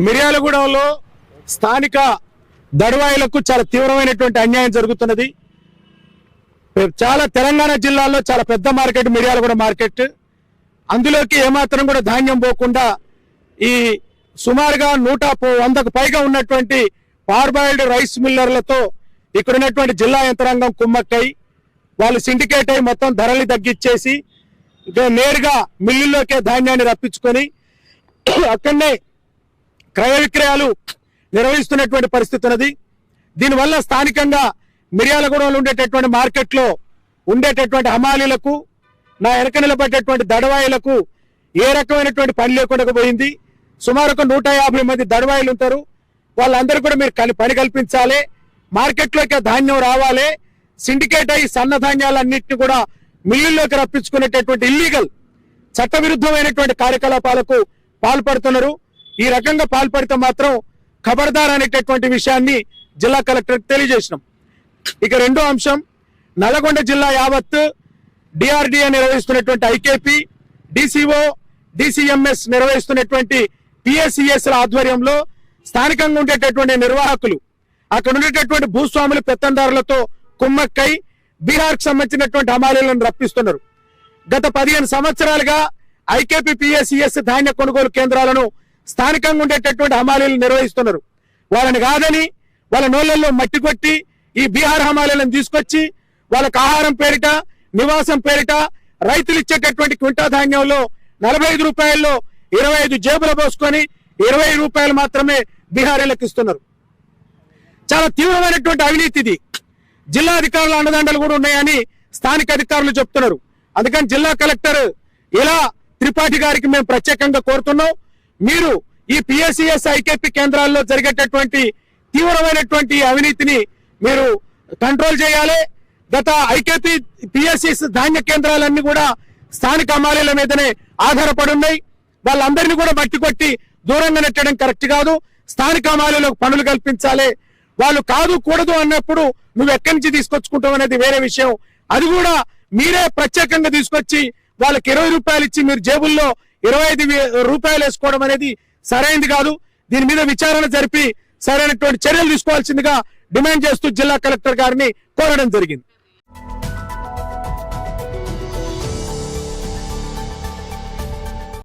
మిర్యాలగూడెంలో స్థానిక దడవాయిలకు చాలా తీవ్రమైనటువంటి అన్యాయం జరుగుతున్నది. చాలా తెలంగాణ జిల్లాలో చాలా పెద్ద మార్కెట్ మిర్యాలగూడెం మార్కెట్. అందులోకి ఏమాత్రం కూడా ధాన్యం పోకుండా ఈ సుమారుగా 100కు పైగా ఉన్నటువంటి పార్బాయిల్డ్ రైస్ మిల్లర్లతో ఇక్కడ ఉన్నటువంటి జిల్లా యంత్రాంగం కుమ్మక్కై వాళ్ళు సిండికేట్ అయి మొత్తం ధరలు తగ్గించేసి నేరుగా మిల్లుల్లోకే ధాన్యాన్ని రప్పించుకొని అక్కడనే క్రయ విక్రయాలు నిర్వహిస్తున్నటువంటి పరిస్థితి ఉన్నది. దీనివల్ల స్థానికంగా మిర్యాలగూడెంలో ఉండేటటువంటి మార్కెట్లో ఉండేటటువంటి హమాలీలకు, నా వెనక నిలబడేటువంటి దడవాయిలకు ఏ రకమైనటువంటి పని లేకుండా పోయింది. సుమారు 150 మంది దడవాయిలు ఉంటారు. వాళ్ళందరూ కూడా మీరు పని కల్పించాలి, మార్కెట్లోకి ధాన్యం రావాలి. సిండికేట్ అయ్యి సన్న ధాన్యాలన్నింటినీ కూడా మిల్లుల్లోకి రప్పించుకునేటటువంటి ఇల్లీగల్ చట్టవిరుద్ధమైనటువంటి కార్యకలాపాలకు పాల్పడుతున్నారు. ఈ రకంగా పాల్పడితే మాత్రం ఖబర్దార్ అనేటటువంటి విషయాన్ని జిల్లా కలెక్టర్కి తెలియజేసినాం. ఇక రెండో అంశం, నల్గొండ జిల్లా యావత్ డిఆర్డిఏ నిర్వహిస్తున్నటువంటి ఐకేపీ, డిసిఓ, డిసిఎంఎస్ నిర్వహిస్తున్నటువంటి పిఎస్సిఎస్ ఆధ్వర్యంలో స్థానికంగా ఉండేటటువంటి నిర్వాహకులు, అక్కడ ఉండేటటువంటి భూస్వాములు, పెత్తందారులతో కుమ్మక్కై బీహార్కు సంబంధించినటువంటి హమాలీలను రప్పిస్తున్నారు. గత 15 సంవత్సరాలుగా ఐకేపీ పిఎస్సిఎస్ ధాన్య కొనుగోలు కేంద్రాలను స్థానికంగా ఉండేటటువంటి హమాలీలు నిర్వహిస్తున్నారు. వాళ్ళని కాదని వాళ్ళ నోళ్లలో మట్టి కొట్టి ఈ బీహార్ హమాలీలను తీసుకొచ్చి వాళ్ళకి ఆహారం పేరిట, నివాసం పేరిట రైతులు ఇచ్చేటటువంటి క్వింటా ధాన్యంలో 45 రూపాయల్లో 25 జేబులు పోసుకొని 20 రూపాయలు మాత్రమే బీహారీలకు ఇస్తున్నారు. చాలా తీవ్రమైనటువంటి అవినీతి ఇది. జిల్లా అధికారుల అండదండలు కూడా ఉన్నాయని స్థానిక అధికారులు చెప్తున్నారు. అందుకని జిల్లా కలెక్టర్ ఇలా త్రిపాఠి గారికి మేము ప్రత్యేకంగా కోరుతున్నాం, మీరు ఈ పిఎస్సిఎస్ ఐకేపీ కేంద్రాల్లో జరిగేటటువంటి తీవ్రమైనటువంటి అవినీతిని మీరు కంట్రోల్ చేయాలి. గత ఐకేపీ పిఎస్సిఎస్ ధాన్య కేంద్రాలన్నీ కూడా స్థానిక హమాలీల మీదనే ఆధారపడి ఉన్నాయి. వాళ్ళందరినీ కూడా బట్టి కొట్టి దూరంగా నెట్టడం కరెక్ట్ కాదు. స్థానిక హమాలీలకు పనులు కల్పించాలి. వాళ్ళు కాదు కూడదు అన్నప్పుడు నువ్వు ఎక్కడి నుంచి తీసుకొచ్చుకుంటావు అనేది వేరే విషయం. అది కూడా మీరే ప్రత్యేకంగా తీసుకొచ్చి వాళ్ళకి 20 రూపాయలు ఇచ్చి మీరు జేబుల్లో 25 రూపాయలు వేసుకోవడం అనేది సరైనది కాదు. దీని మీద విచారణ జరిపి సరైనటువంటి చర్యలు తీసుకోవాల్సిందిగా డిమాండ్ చేస్తూ జిల్లా కలెక్టర్ గారిని కోరడం జరిగింది.